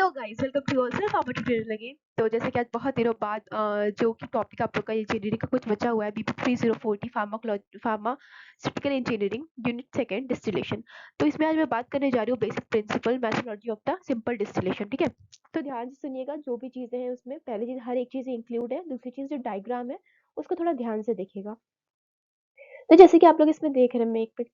Hello guys, welcome to your self pharma tutorial again. तो जैसे कि आज बहुत दिनों बाद जो कि टॉपिक आप लोग का इंजीनियरिंग का कुछ बचा हुआ है, BP 3040 pharmaceutical engineering unit second distillation. तो इसमें आज मैं बात करने जा रही हूँ basic principle methodology of the simple distillation. ठीक है, तो ध्यान से सुनिएगा। जो भी चीजें हैं उसमें पहली चीज, हर एक चीज इंक्लूड है। दूसरी चीज, जो डायग्राम है उसको थोड़ा ध्यान से देखिएगा। तो जैसे कि आप लोग इसमें देख रहे हैं, मैं एक पे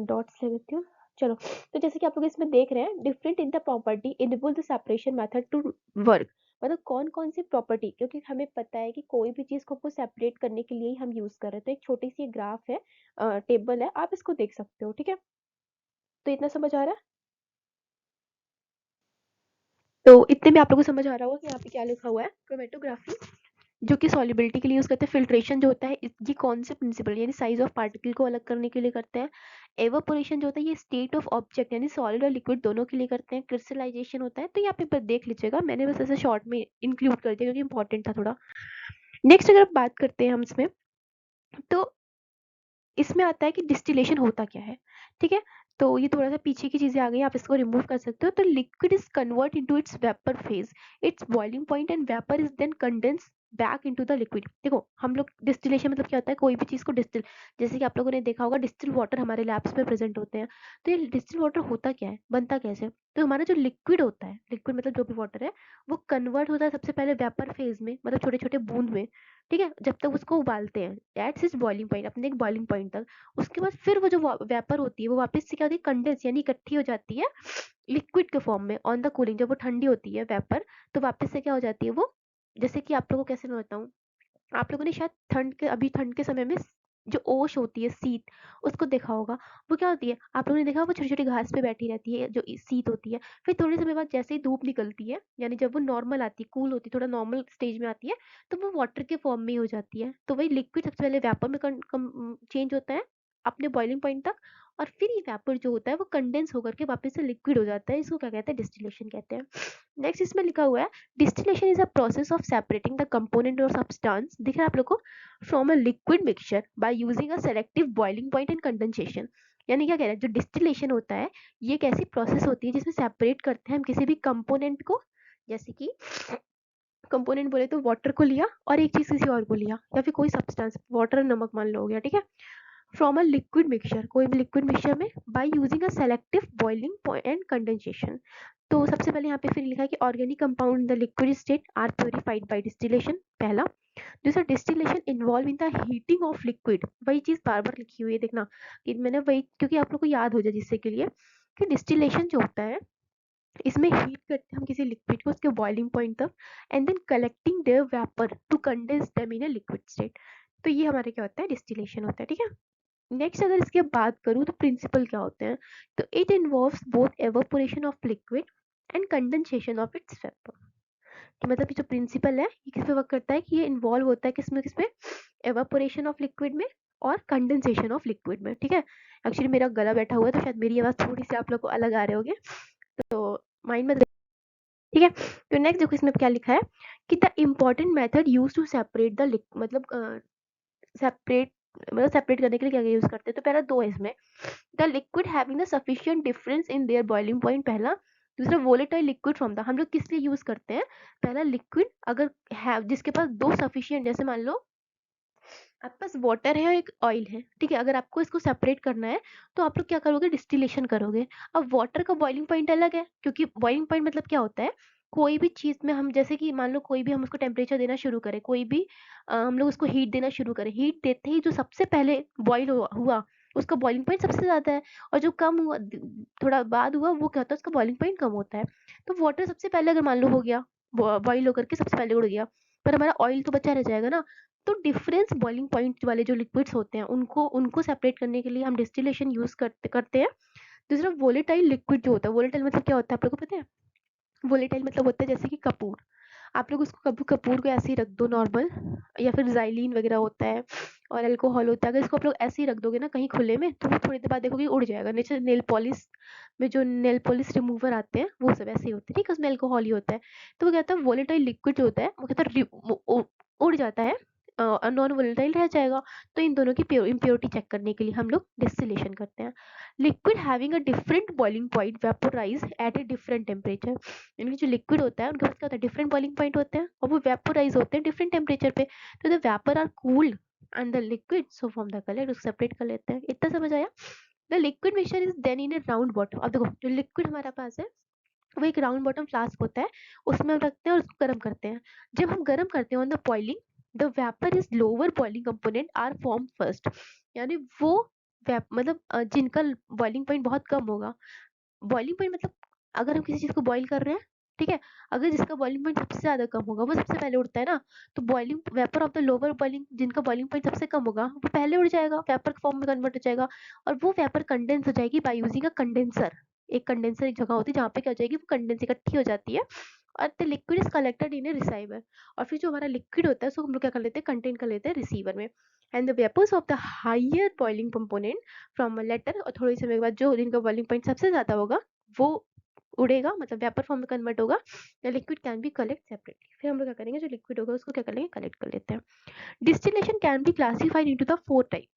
डॉट्स ले लेती हूँ। चलो, तो जैसे कि आप लोग इसमें देख रहे हैं, different in the property enable the separation method to work. मतलब कौन कौन सी प्रॉपर्टी, क्योंकि हमें पता है कि कोई भी चीज को सेपरेट करने के लिए ही हम यूज कर रहे हैं। तो एक छोटी सी ग्राफ है, टेबल है, आप इसको देख सकते हो। ठीक है, तो इतना समझ आ रहा है? तो इतने में आप लोगों को समझ आ रहा होगा कि यहाँ पे क्या लिखा हुआ है। क्रोमेटोग्राफी जो कि सॉल्युबिलिटी के लिए यूज करते हैं। फिल्ट्रेशन जो होता है, ये कौन से प्रिंसिपल यानी साइज ऑफ पार्टिकल को अलग करने के लिए करते हैं। एवापोरेशन जो होता है, ये स्टेट ऑफ ऑब्जेक्ट यानी सॉलिड और लिक्विड दोनों के लिए करते हैं। क्रिस्टलाइजेशन होता है, तो यहाँ पे देख लीजिएगा, मैंने बस ऐसे शॉर्ट में इंक्लूड कर दिया क्योंकि इंपॉर्टेंट था थोड़ा। नेक्स्ट अगर बात करते हैं हम इसमें, तो इसमें आता है कि डिस्टिलेशन होता क्या है। ठीक है, तो ये थोड़ा सा पीछे की चीजें आ गई, आप इसको रिमूव कर सकते हो। तो liquid is convert into its vapour phase, its boiling point, and vapour is then condense back into the liquid. देखो, हम लोग डिस्टिलेशन मतलब क्या होता है, कोई भी चीज को डिस्टिल, जैसे कि आप लोगों ने देखा होगा डिस्टिल वाटर हमारे लैब्स में प्रेजेंट होते हैं। तो ये डिस्टिल वाटर होता क्या है, बनता कैसे? तो हमारा जो लिक्विड होता है, लिक्विड मतलब जो भी वाटर है, वो कन्वर्ट होता है सबसे पहले वेपर फेज में, मतलब छोटे छोटे बूंद में। ठीक है, जब तक उसको उबालते हैं एट इज बॉइलिंग पॉइंट, अपने एक बॉइलिंग पॉइंट तक। उसके बाद फिर वो जो वेपर होती है, वो वापस से क्या होती है, कंडेंस यानी इकट्ठी हो जाती है लिक्विड के फॉर्म में ऑन द कूलिंग। जब वो ठंडी होती है वेपर, तो वापस से क्या हो जाती है वो, जैसे कि आप लोगों को कैसे मैं बताऊं, आप लोगों ने शायद ठंड के समय में जो ओश होती है, सीत, उसको देखा होगा। वो क्या होती है, आप लोगों ने देखा, वो छोटी छोटी घास पे बैठी रहती है, जो सीत होती है। फिर थोड़े समय बाद जैसे ही धूप निकलती है, यानी जब वो नॉर्मल आती है, कूल होती है, थोड़ा नॉर्मल स्टेज में आती है, तो वो वाटर के फॉर्म में ही हो जाती है। तो वही लिक्विड सबसे पहले वेपर में चेंज होता है अपने बॉइलिंग पॉइंट तक, और फिर ये वेपर जो होता है वो कंडेंस होकर के वापस से लिक्विड हो जाता है। इसको क्या कहते हैं, डिस्टिलेशन कहते हैं। नेक्स्ट इसमें लिखा हुआ है, distillation is a process of separating the component or substance, दिख रहा है आप लोग को, from a liquid mixture by using a selective boiling point and condensation। यानी क्या कह रहा है, जो डिस्टिलेशन होता है, ये एक ऐसी प्रोसेस होती है जिसमें सेपरेट करते हैं हम किसी भी कंपोनेंट को। जैसे कि कंपोनेंट बोले तो वाटर को लिया और एक चीज किसी और को लिया, या फिर कोई सब्सटेंस, वाटर नमक मान लो हो गया। ठीक है, फ्रॉम अ लिक्विड मिक्सचर, कोई भी लिक्विड मिक्सचर में, by using a selective boiling point and condensation. तो सबसे पहले यहाँ पे फिर लिखा है कि organic compound in the liquid state are purified by distillation, पहला। दूसरा, distillation involve in the heating of liquid, वही चीज बार बार लिखी हुई है, देखना कि मैंने वही, क्योंकि आप लोग को याद हो जाए जिससे के लिए, कि डिस्टिलेशन जो होता है, इसमें हीट करते हैं हम किसी लिक्विड को उसके बॉइलिंग पॉइंट तक, and then collecting their vapour to condense them in a liquid state. तो ये हमारे क्या होता है, डिस्टिलेशन होता है। ठीक है, नेक्स्ट अगर इसके बात करूँ तो प्रिंसिपल क्या होते हैं, तो it involves both evaporation of liquid and condensation of its vapour. कि मतलब ये जो प्रिंसिपल है, ये किस पे वर्क करता है, कि ये इन्वॉल्व होता है किसमें, एवापोरेशन ऑफ लिक्विड में और कंडेंसेशन ऑफ लिक्विड में। ठीक है, एक्चुअली मेरा गला बैठा हुआ है, तो शायद मेरी आवाज थोड़ी सी आप लोग को अलग आ रहे होगे, तो माइंड में। ठीक है, तो नेक्स्ट देखो इसमें क्या लिखा है, कि the important method use to separate the, मतलब सेपरेट, मतलब सेपरेट करने के लिए क्या यूज करते हैं। तो पहला दो है इसमें, the liquid having the sufficient difference in their boiling point, पहला। दूसरा, वोलेटाइल लिक्विड फ्रॉम द, हम लोग किस लिए यूज करते हैं, पहला लिक्विड अगर है जिसके पास दो सफिशिएंट, जैसे मान लो आपके पास वाटर है और एक ऑयल है। ठीक है, अगर आपको इसको सेपरेट करना है, तो आप लोग क्या करोगे, डिस्टिलेशन करोगे। अब वाटर का बॉइलिंग पॉइंट अलग है, क्योंकि बॉइलिंग पॉइंट मतलब क्या होता है, कोई भी चीज में हम, जैसे कि मान लो कोई भी हम उसको टेम्परेचर देना शुरू करें, कोई भी हम लोग उसको हीट देना शुरू करें, हीट देते ही जो सबसे पहले बॉइल हुआ उसका बॉइलिंग पॉइंट सबसे ज्यादा है, और जो कम हुआ थोड़ा बाद हुआ, वो क्या होता है, उसका बॉइलिंग पॉइंट कम होता है। तो वाटर सबसे पहले अगर मान लो हो गया, बॉइल होकर के सबसे पहले उड़ गया, पर हमारा ऑयल तो बचा रह जाएगा ना। तो डिफरेंस बॉइलिंग पॉइंट वाले जो लिक्विड्स होते हैं, उनको उनको सेपरेट करने के लिए हम डिस्टिलेशन यूज करते हैं। दूसरा, वोलेटाइल लिक्विड जो होता है, वोलेटाइल मतलब क्या होता है आप लोगों को पता है, वोलेटाइल मतलब होता है जैसे कि कपूर, आप लोग उसको कपूर को ऐसे ही रख दो नॉर्मल, या फिर जाइलिन वगैरह होता है और अल्कोहल होता है, अगर इसको आप लोग ऐसे ही रख दोगे ना कहीं खुले में, तो वो थोड़ी देर बाद देखोगे उड़ जाएगा। नीचे नेल पॉलिश में जो नेल पॉलिश रिमूवर आते हैं, वो सब ऐसे ही होते हैं। ठीक है, उसमें अल्कोहल ही होता है। तो वो कहता है वोलेटाइल लिक्विड जो होता है, वो कहता है उड़ जाता है नॉन वोलेटाइल रह जाएगा। तो इन दोनों की इम्प्योरिटी चेक करने के लिए हम लोग डिस्टिलेशन करते हैं। Liquid having a different boiling point vaporise at a different temperature, यानी जो लिक्विड होता है उनके पास क्या होता है, डिफरेंट बॉइलिंग पॉइंट होते हैं और वो वेपोराइज होते हैं डिफरेंट टेम्परेचर पे। तो the vapour are cooled and the liquid so form the colour, उसको सेपरेट कर लेते हैं। इतना समझ आया? The liquid mixture is then in a round bottle. अब देखो जो लिक्विड हमारे पास है वो एक राउंड बॉटम फ्लास्क होता है, उसमें हम रखते हैं और उसको गर्म करते हैं। जब हम गर्म करते हैं on the boiling, the vapour is lower boiling component are form first, यानी वो मतलब जिनका बॉइलिंग पॉइंट बहुत कम होगा। बॉइलिंग पॉइंट मतलब अगर हम किसी चीज को बॉईल कर रहे हैं, ठीक है, अगर जिसका बॉइलिंग पॉइंट सबसे ज्यादा कम होगा वो सबसे पहले उड़ता है ना। तो boiling vapour of the lower boiling, जिनका बॉइलिंग पॉइंट सबसे कम होगा वो पहले उड़ जाएगा, वेपर फॉर्म में कन्वर्ट हो जाएगा और वो वेपर कंडेंस हो जाएगी बाय यूजिंग अ कंडेंसर। एक कंडेंसर एक जगह होती है जहाँ पे क्या हो जाएगी, वो कंडेंस इकट्ठी हो जाती है और the liquid is collected in A receiver. और फिर जो हमारा लिक्विड होता है उसको हम लोग क्या कर लेते हैं, कंटेन कर लेते हैं रिसीवर में। And the vapours of the higher boiling component from later, और थोड़ी समय के बाद जो जिनका बॉइलिंग पॉइंट सबसे ज्यादा होगा वो उड़ेगा, मतलब वेपर फॉर्म में कन्वर्ट होगा। The liquid can be collect separately. फिर हम लोग क्या करेंगे, जो लिक्विड होगा उसको क्या करेंगे, कलेक्ट कर लेते हैं। Distillation can be classified into the four type.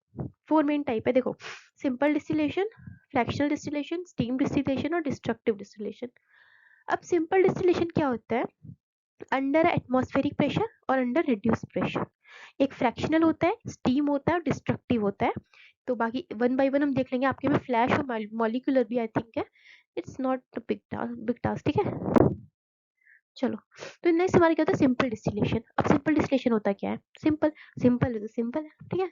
Four main type है देखो, simple distillation, fractional distillation, steam distillation और डिस्ट्रक्टिव डिस्टिलेशन। अब सिंपल डिस्टिलेशन क्या होता है, अंडर एटमॉस्फेरिक प्रेशर और अंडर रिड्यूस प्रेशर। एक फ्रैक्शनल होता है, स्टीम होता है और डिस्ट्रक्टिव होता है। तो बाकी वन बाय वन हम देख लेंगे। आपके में फ्लैश और मॉलिक्यूलर भी आई थिंक है, इट्स नॉट बिग टास्क, ठीक है। चलो, तो नेक्स्ट हमारा क्या होता है, सिंपल डिस्टिलेशन। अब सिंपल डिस्टिलेशन होता क्या है, सिंपल सिंपल है तो सिंपल है, ठीक है।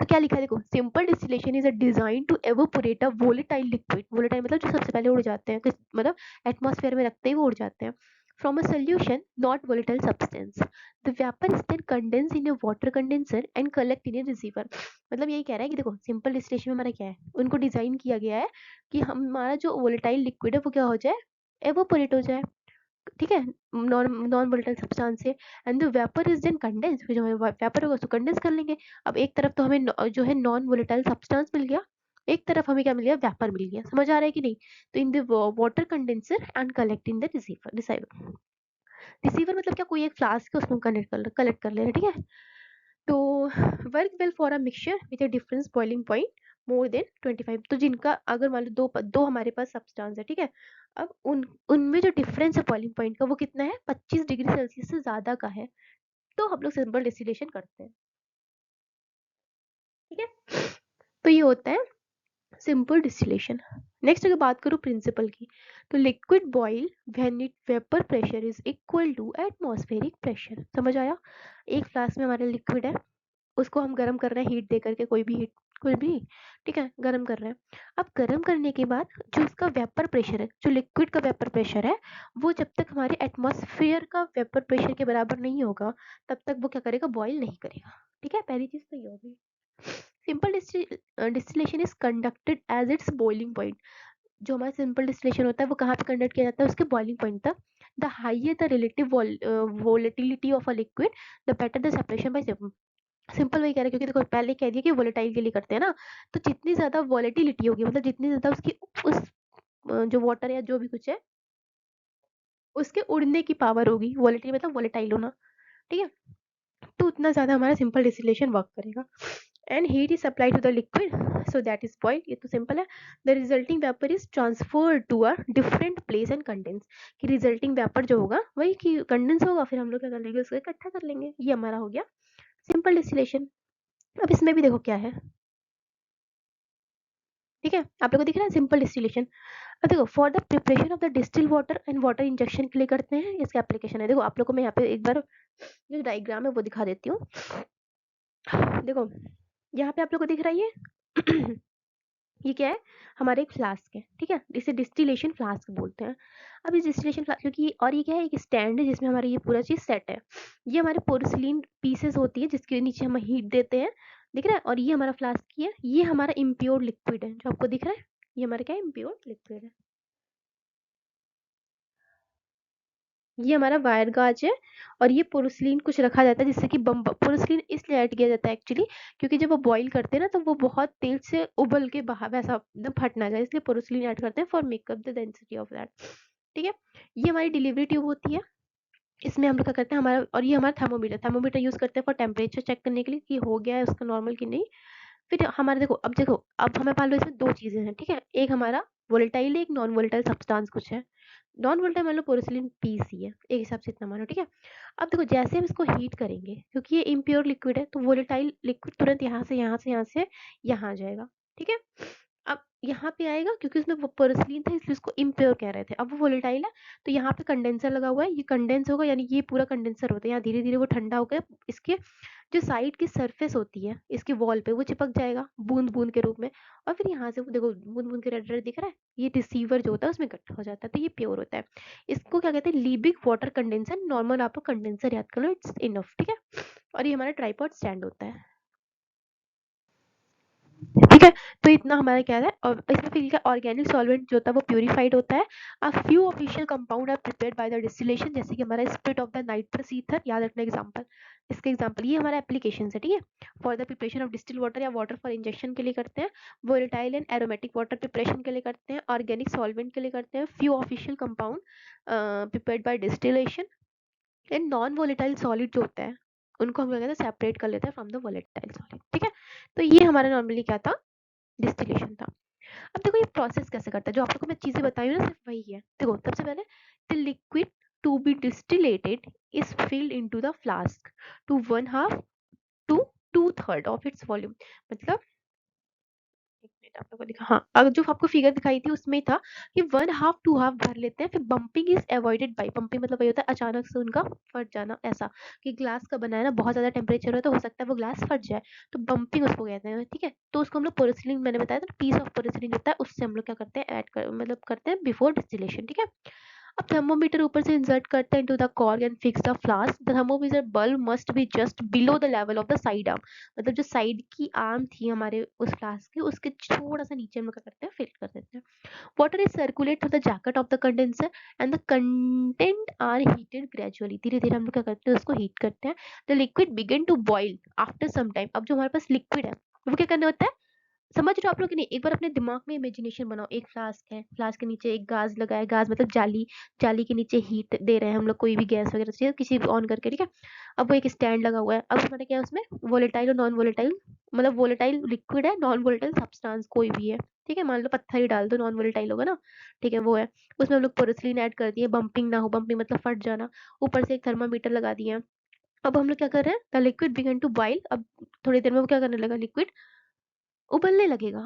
तो क्या लिखा है देखो, simple distillation is a design to evaporate a volatile liquid. Volatile मतलब जो सबसे पहले उड़ जाते हैं, मतलब एटमॉस्फेयर में रखते ही वो उड़ जाते हैं। From a solution not volatile substance, the vapour is then condense in a water condenser and collect in a receiver. मतलब यही कह रहा है कि देखो सिंपल डिस्टिलेशन में हमारा क्या है, उनको डिजाइन किया गया है कि हमारा जो वोलेटाइल लिक्विड है वो क्या हो जाए, एवोपोरेट हो जाए, ठीक है, नॉन नॉन वोलेटाइल सब्सटेंस से। And the vapour is then condense, फिर जो वेपर होगा उसको कंडेंस कर लेंगे। अब एक तरफ तो हमें जो है नॉन वोलेटाइल सब्सटेंस मिल गया, एक तरफ हमें क्या मिल गया, वेपर मिल गया। समझ आ रहा है कि नहीं? तो in the water condenser and collect in the receiver. Receiver receiver मतलब क्या, कोई एक फ्लास्क है उसमें कलेक्ट कर ले रहे हैं, ठीक है। तो work well for a mixture with a difference boiling point more than 25। तो जिनका अगर मान लो दो हमारे पास सब्सटेंस है, ठीक है, अब उनमें जो डिफरेंस है बॉइलिंग पॉइंट का वो कितना है, 25 डिग्री सेल्सियस से ज्यादा का है, तो हम लोग सिंपल डिस्टिलेशन करते हैं, ठीक है। तो ये होता है सिंपल डिस्टिलेशन। नेक्स्ट अगर बात करूँ प्रिंसिपल की, तो liquid boil when it vapour pressure is equal to atmospheric pressure. समझ आया? एक फ्लास्क में हमारा लिक्विड है, उसको हम गर्म कर रहे हैं हीट दे करके, कोई भी हीट, कोई भी, ठीक है, गर्म कर रहे हैं। अब गर्म करने के बाद जो उसका वेपर प्रेशर है, जो लिक्विड का वेपर प्रेशर है, वो जब तक हमारे एटमॉस्फेयर का वेपर प्रेशर के बराबर नहीं होगा तब तक वो क्या करेगा, बॉईल नहीं करेगा, ठीक है। पहली चीज तो ये होगी। Simple distillation is conducted as its boiling point. जो हमारा सिंपल डिस्टिलेशन होता है वो कहाँ पे कंडक्ट किया जाता है, उसके बॉइलिंग पॉइंट तक। The higher the relative volatility of a liquid, the better the separation by. Simple वही कह रहा है, क्योंकि देखो पहले कह दिया कि वोलेटाइल के लिए करते हैं ना, तो जितनी ज्यादा वॉलेटिलिटी होगी, मतलब जितनी ज्यादा उसकी उस जो वाटर या जो भी कुछ है उसके उड़ने की पावर होगी, वॉलेटिल मतलब वॉलेटाइल होना, ठीक है, तो उतना ज्यादा हमारा सिंपल डिस्टिलेशन वर्क करेगा। And heat is supply to the liquid so that is boiled. ये तो सिंपल है। The resulting vapour is transferred to a different place and condense, कि रिजल्टिंग वेपर जो होगा वही कि कंडेंस होगा, फिर हम लोग क्या कर लेंगे, उसको इकट्ठा कर लेंगे। ये हमारा हो गया सिंपल डिस्टिलेशन। अब इसमें भी देखो क्या है, ठीक है, आप लोग को दिख रहा है सिंपल डिस्टिलेशन। अब देखो, for the preparation of the distil water and water injection के लिए करते हैं, इसका एप्लीकेशन है। देखो आप लोग को मैं यहाँ पे एक बार जो डायग्राम है वो दिखा देती हूँ। देखो यहाँ पे आप लोग को दिख रहा है ये ये क्या है, हमारे एक फ्लास्क है, ठीक है, इसे डिस्टिलेशन फ्लास्क बोलते हैं। अब इस डिस्टिलेशन फ्लास्क, क्योंकि और ये क्या है, एक स्टैंड है जिसमें हमारा ये पूरा चीज सेट है। ये हमारे पोर्सिलीन पीसेस होती है जिसके नीचे हम हीट देते हैं, दिख रहा है। और ये हमारा फ्लास्क की है, ये हमारा इम्प्योर लिक्विड है जो आपको दिख रहा है, ये हमारा क्या है, इम्प्योर लिक्विड है। ये हमारा वायर गाज है और ये पोर्सिलीन कुछ रखा जाता है जिससे कि बम, पोर्सिलीन इसलिए ऐड किया जाता है एक्चुअली, क्योंकि जब वो बॉईल करते हैं ना तो वो बहुत तेज से उबल के बाहर वैसा एकदम फट ना जाए, इसलिए पोर्सिलीन ऐड करते हैं for makeup the density of that, ठीक है। ये हमारी डिलीवरी ट्यूब होती है, इसमें हम लोग क्या करते हैं हमारा, और ये हमारा थर्मोमीटर यूज़ करते हैं फॉर टेम्परेचर चेक करने के लिए कि हो गया है उसका नॉर्मल कि नहीं। फिर हमारा देखो अब हमें मान लो इसमें 2 चीज़ें हैं, ठीक है? एक हमारा वोलेटाइल है, एक नॉन वोलेटाइल सब्सटेंस कुछ है। नॉन वोलेटाइल मान लो पोरोसिलिन पीसी है, एक हिसाब से इतना मानो, ठीक है? अब देखो जैसे हम इसको हीट करेंगे, क्योंकि ये इम्प्योर लिक्विड है, तो वोलेटाइल लिक्विड तुरंत यहाँ से यहाँ आ जाएगा, ठीक है? अब यहाँ पे आएगा क्योंकि उसमें वो पोरोसिलिन था इसलिए उसको इम्प्योर कह रहे थे। अब वो वोलेटाइल है तो यहाँ पे कंडेंसर लगा हुआ है, ये कंडेंस होगा यानी ये पूरा कंडेंसर होता है। यहाँ धीरे-धीरे वो ठंडा होकर इसके जो साइड की सरफेस होती है इसके वॉल पे वो चिपक जाएगा बूंद-बूंद के रूप में, और फिर यहाँ से वो देखो बूंद-बूंद के रेड-रेड दिख रहा है, ये रिसीवर जो होता है उसमें इकट्ठा हो जाता है, तो ये प्योर होता है। इसको क्या कहते हैं? लीबिग वाटर कंडेंसर। नॉर्मल आप लोग कंडेंसर याद कर लो, इट्स इनफ, ठीक है? और ये हमारा ट्राइपॉड स्टैंड होता है, ठीक है? तो इतना हमारा क्या है, और इसमें फिर क्या ऑर्गेनिक सॉल्वेंट जो होता है वो प्यूरिफाइड होता है। A few official compound are prepared by the distillation, जैसे कि हमारा spirit of the nitrous ether, याद रखना एग्जांपल। इसके एग्जांपल ये हमारा एप्लीकेशन है, ठीक है? For the preparation of distil water या वाटर फॉर इंजेक्शन के लिए करते हैं। Volatile and aromatic water preparation के लिए करते हैं। ऑर्गेनिक सॉल्वेंट के लिए करते हैं। Few official compound prepared by distillation. And non volatile solid जो होता है उनको हम लोग कहते हैं सेपरेट कर लेते हैं फ्रॉम द वोलेटाइल सॉलिड, ठीक है? तो ये हमारा नॉर्मली क्या था, डिस्टिलेशन था। अब देखो ये प्रोसेस कैसे करता है, जो आप लोगों को मैं चीजें बताई हूँ ना सिर्फ वही है। देखो सबसे पहले the liquid to be distillated is filled into the flask to 1/2 to 2/3 of its volume. मतलब एक मिनट आप लोगों को दिखा, हाँ, अगर जो आपको फिगर दिखाई थी उसमें था कि 1/2 टू हाफ भर लेते हैं, फिर bumping is avoided by, bumping मतलब वही होता है अचानक से उनका फट जाना, ऐसा कि ग्लास का बना है ना, बहुत ज्यादा टेम्परेचर है तो हो सकता है वो ग्लास फट जाए, तो बम्पिंग उसको कहते हैं, ठीक है? तो उसको हम लोग पोरोसिलिन, मैंने बताया था पीस ऑफ पोरोसिलिन होता है, उससे हम लोग क्या करते हैं ऐड कर मतलब करते हैं बिफोर डिस्टिलेशन, ठीक है? अब थर्मोमीटर ऊपर से इंसर्ट करते हैं into the cork and fix the flask. The thermometer bulb must be just below the level of the side arm, मतलब जो साइड की आर्म थी हमारे उस फ्लास्क के उसके थोड़ा सा नीचे हम लोग क्या करते हैं, फिल कर देते हैं। Water is circulate through the jacket of the condenser and the content are heated gradually, धीरे धीरे हम लोग क्या करते हैं उसको हीट करते हैं। The liquid begin to boil after some time. अब जो हमारे पास लिक्विड है वो क्या करना होता है, समझ रहे हो आप लोग कि नहीं? एक बार अपने दिमाग में इमेजिनेशन बनाओ, एक फ्लास्क है, फ्लास्क के नीचे एक गाज लगा है, गाज मतलब जाली, जाली के नीचे हीट दे रहे हैं हम लोग कोई भी गैस वगैरह चाहिए किसी भी ऑन करके, ठीक है? अब वो एक स्टैंड लगा हुआ है, अब हमारे क्या है उसमें वोलेटाइल और नॉन वोलेटाइल, मतलब वोलेटाइल लिक्विड है, नॉन वोलेटाइल सब्सटेंस कोई भी है, ठीक है? मान लो पत्थर ही डाल दो, नॉन वोलेटाइल होगा ना, ठीक है? वो है, उसमें हम लोग पोरोसिलिन ऐड कर दिए, बम्पिंग ना हो, बम्पिंग मतलब फट जाना। ऊपर से एक थर्मामीटर लगा दिया है। अब हम लोग क्या कर रहे हैं, the liquid began to boil. अब थोड़ी देर में वो क्या करने लगा, लिक्विड उबलने लगेगा।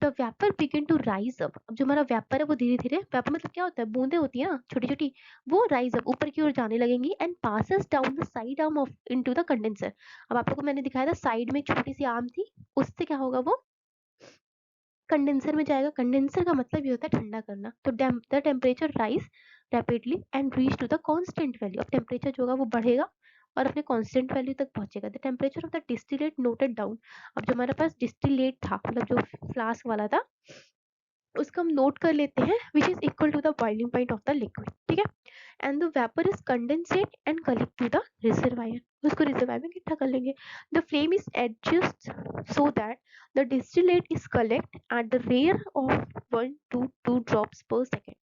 The vapour begin to rise up. अब जो हमारा वेपर है वो धीरे धीरे, वेपर मतलब क्या होता है, बूंदे होती है ना छोटी छोटी, वो राइज अप ऊपर की ओर जाने लगेंगी and passes down the side arm of into the condenser. अब आप लोगों को मैंने दिखाया था साइड में छोटी सी आर्म थी, उससे क्या होगा, वो कंडेंसर में जाएगा। कंडेंसर का मतलब ये होता है ठंडा करना। तो the temperature rise rapidly and reach to the constant value. अब टेम्परेचर जो होगा वो बढ़ेगा और अपने कांस्टेंट वैल्यू तक पहुंचेगा। The temperature of the distillate noted down. अब जो हमारे पास डिस्टिलेट था, मतलब जो फ्लास्क वाला था, उसको हम नोट कर लेते हैं, which is equal to the boiling point of the liquid, ठीक है? And the vapour is condensate and collect to the reservoir. उसको रिजर्वायर में इकट्ठा कर लेंगे। The flame is adjust so that the distillate is collect at the rate of 1 to 2 drops per second.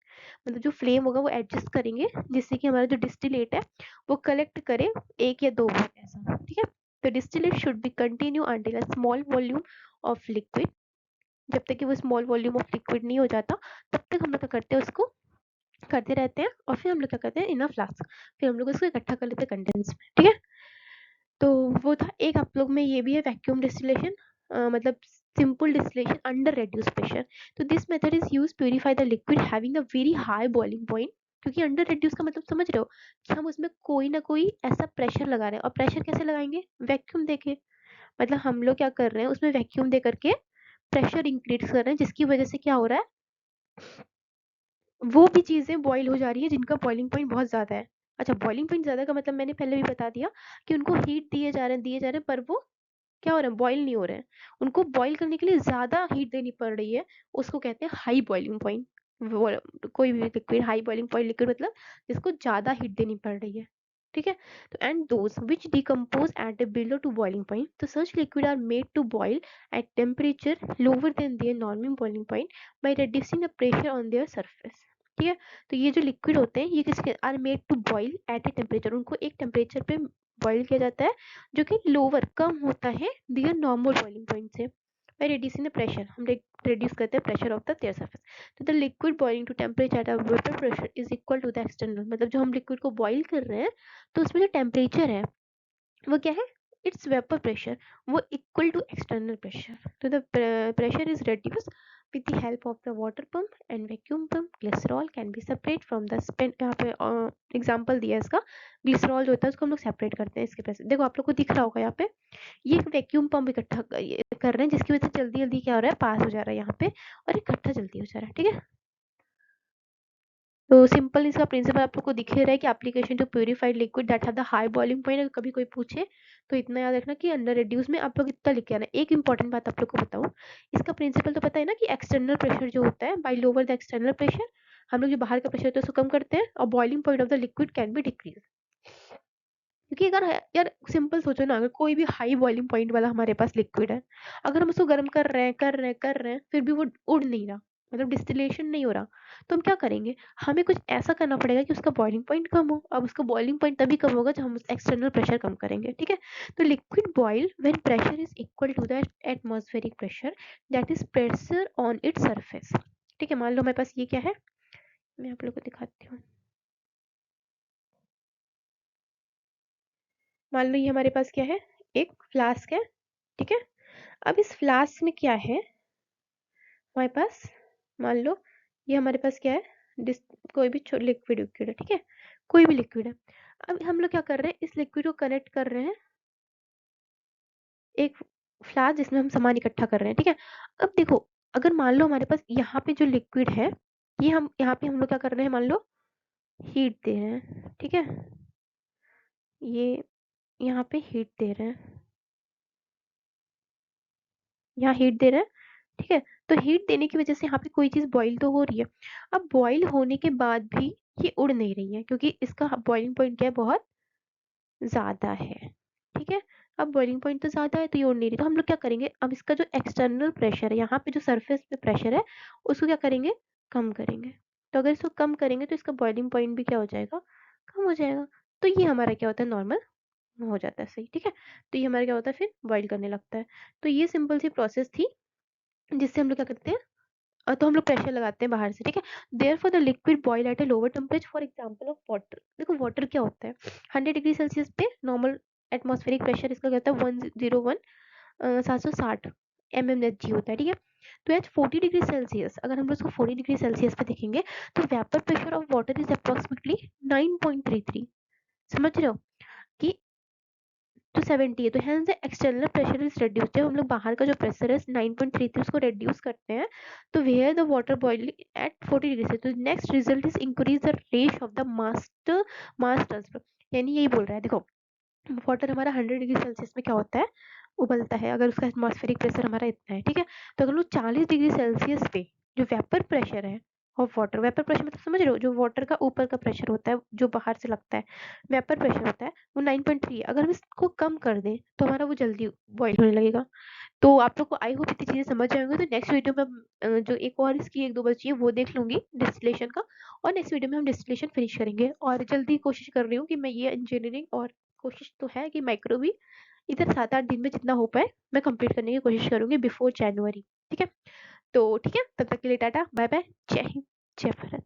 मतलब जो flame होगा वो एडजस्ट करेंगे जिससे कि हमारा जो डिस्टिलेट है वो कलेक्ट करे 1 या 2 बार ऐसा, ठीक है? तो distillate should be continue until a small volume of liquid. जब तक कि वो स्मॉल वॉल्यूम ऑफ लिक्विड नहीं हो जाता तब तक हम लोग क्या करते हैं, उसको करते रहते हैं, और फिर हम लोग क्या करते हैं, इन अ फ्लास्क फिर हम लोग उसको इकट्ठा कर लेते हैं कंडेंस में, ठीक है? तो वो था एक। आप लोग में ये भी है वैक्यूम डिस्टिलेशन, मतलब simple distillation under reduce pressure. तो this method is use purify the liquid having a very high boiling point. क्योंकि अंडर रेड्यूस का मतलब समझ रहे हो कि हम उसमें कोई ना कोई ऐसा प्रेशर लगा रहे हैं, और प्रेशर कैसे लगाएंगे, वैक्यूम देके। मतलब हम लोग क्या कर रहे हैं, उसमें वैक्यूम दे करके प्रेशर इंक्रीज कर रहे हैं, जिसकी वजह से क्या हो रहा है, वो भी चीज़ें बॉयल हो जा रही है जिनका बॉइलिंग पॉइंट बहुत ज़्यादा है। अच्छा, बॉइलिंग पॉइंट ज़्यादा का मतलब मैंने पहले भी बता दिया कि उनको हीट दिए जा रहे हैं, पर वो क्या हो रहा है, बॉयल नहीं हो रहे हैं। उनको बॉयल करने के लिए ज़्यादा हीट देनी पड़ रही है, उसको कहते हैं हाई बॉइलिंग पॉइंट। वो कोई भी liquid high boiling point liquid मतलब जिसको ज़्यादा हीट देनी पड़ रही है, ठीक है? तो and those which decompose at the below to boiling point, तो such liquid are made to boil at temperature lower than their normal boiling point by reducing the pressure on their surface. ठीक है। तो ये जो liquid होते हैं ये किसके are made to boil at a temperature, उनको एक टेम्परेचर पे बॉईल किया जाता है जो कि लोअर कम होता है दियर नॉर्मल बॉइलिंग पॉइंट से बाय रिड्यूसिंग द प्रेशर, हम रिड्यूस करते हैं pressure of the their surface. तो the liquid boiling to temperature at a vapour pressure is equal to the external, मतलब जो हम लिक्विड को बॉईल कर रहे हैं तो उसमें जो टेम्परेचर है वो क्या है, इट्स वेपर प्रेशर, वो इक्वल टू एक्सटर्नल प्रेशर। तो the pressure is reduced with the help of the water pump and vacuum pump. Glycerol can be separate from the spent, यहाँ पे एग्जांपल दिया है इसका, ग्लिसरॉल जो होता है उसको हम लोग सेपरेट करते हैं इसके पैसे। देखो आप लोग को दिख रहा होगा यहाँ पे, ये एक वैक्यूम पंप इकट्ठा कर रहे हैं जिसकी वजह से जल्दी जल्दी क्या हो रहा है, पास हो जा रहा है यहाँ पे और इकट्ठा जल्दी हो जा रहा है। ठीक है, तो सिंपल इसका प्रिंसिपल आप लोग को दिख ही रहा है कि application to purified liquid that have the high boiling point. अगर कभी कोई पूछे तो इतना याद रखना कि अंडर रिड्यूस में आप लोग इतना लिख के आना। एक इंपॉर्टेंट बात आप लोग को बताऊं, इसका प्रिंसिपल तो पता है ना कि एक्सटर्नल प्रेशर जो होता है, by lower the external pressure हम लोग जो बाहर का प्रेशर होता है उसको कम करते हैं और boiling point of the liquid can be decrease. क्योंकि अगर यार सिंपल सोचो ना, अगर कोई भी हाई बॉइलिंग पॉइंट वाला हमारे पास लिक्विड है, अगर हम उसको गर्म कर रहे हैं फिर भी वो उड़ नहीं रहा, मतलब डिस्टिलेशन नहीं हो रहा, तो हम क्या करेंगे, हमें कुछ ऐसा करना पड़ेगा कि उसका बॉइलिंग पॉइंट कम हो। अब उसका बॉइलिंग पॉइंट तभी कम होगा जब हम एक्सटर्नल प्रेशर कम करेंगे। ठीक है, तो liquid boil when pressure is equal to the atmospheric pressure that is pressure on its surface. ठीक है, मान लो हमारे पास ये क्या है, मैं आप लोग को दिखाती हूँ। मान लो ये हमारे पास क्या है, एक फ्लास्क है। ठीक है, अब इस फ्लास्क में क्या है हमारे पास, मान लो ये हमारे पास क्या है, कोई भी लिक्विड विक्विड है। ठीक है, कोई भी लिक्विड है। अब हम लोग क्या कर रहे हैं, इस लिक्विड को कनेक्ट कर रहे हैं एक फ्लास्क जिसमें हम सामान इकट्ठा कर रहे हैं। ठीक है, अब देखो अगर मान लो हमारे पास यहाँ पे जो लिक्विड है, ये हम यहाँ पे हम लोग क्या कर रहे हैं, मान लो हीट दे रहे हैं। ठीक है, ये यहाँ पे हीट दे रहे हैं, यहाँ हीट दे रहे हैं। ठीक है, तो हीट देने की वजह से यहाँ पे कोई चीज बॉईल तो हो रही है। अब बॉईल होने के बाद भी ये उड़ नहीं रही है क्योंकि इसका बॉइलिंग पॉइंट क्या है, बहुत ज्यादा है। ठीक है, अब बॉइलिंग पॉइंट तो ज्यादा है तो ये उड़ नहीं रही, तो हम लोग क्या करेंगे, अब इसका जो एक्सटर्नल प्रेशर है, यहाँ पे जो सरफेस पे प्रेशर है उसको क्या करेंगे, कम करेंगे। तो अगर इसको कम करेंगे तो इसका बॉइलिंग पॉइंट भी क्या हो जाएगा, कम हो जाएगा। तो ये हमारा क्या होता है, नॉर्मल हो जाता है सही। ठीक है, तो ये हमारा क्या होता है, फिर बॉईल करने लगता है। तो ये सिंपल सी प्रोसेस थी जिससे हम लोग क्या करते हैं, तो हम लोग प्रेशर लगाते हैं बाहर से। ठीक है, therefore the liquid boil at a lower temperature, for example of water. देखो वाटर क्या होता है, 100 डिग्री सेल्सियस पे नॉर्मल एटमॉस्फेरिक प्रेशर इसका क्या होता है, 101 760 mmHg होता है। ठीक है, तो एट 40 डिग्री सेल्सियस, अगर हम लोग इसको 40 डिग्री सेल्सियस पे देखेंगे तो vapour pressure of water is approximately 9.33। समझ रहे हो कि तो 70 है, तो hence the external pressure is reduced. जब हम लोग बाहर का जो प्रेशर है 9.33 उसको रिड्यूस करते हैं तो where the water boiling at 40 degree से, तो next result is increase the rate of the mass transfer. यानी यही बोल रहा है, देखो वाटर हमारा 100 डिग्री सेल्सियस में क्या होता है, उबलता है, अगर उसका एटमॉस्फेरिक प्रेशर हमारा इतना है। ठीक है, तो अगर वो 40 डिग्री सेल्सियस पे जो वेपर प्रेशर है ऑफ वाटर, वेपर प्रेशर मतलब समझ रहे हो, जो वाटर का ऊपर का प्रेशर होता है जो बाहर से लगता है, वेपर प्रेशर होता है वो 9.3 है। अगर हम इसको कम कर दें तो हमारा वो जल्दी बॉईल होने लगेगा। तो आप लोग को आई होप इतनी चीजें समझ आएंगे। तो नेक्स्ट वीडियो में जो एक और इसकी एक दो बची है वो देख लूंगी डिस्टिलेशन का, और नेक्स्ट वीडियो में हम डिस्टिलेशन फिनिश करेंगे। और जल्दी कोशिश कर रही हूँ कि मैं ये इंजीनियरिंग, और कोशिश तो है कि माइक्रो भी इधर 7-8 दिन में जितना हो पाए मैं कंप्लीट करने की कोशिश करूंगी बिफोर जनवरी। ठीक है, तो ठीक है, तब तक के लिए टाटा बाय बाय, जय हिंद, जय भारत।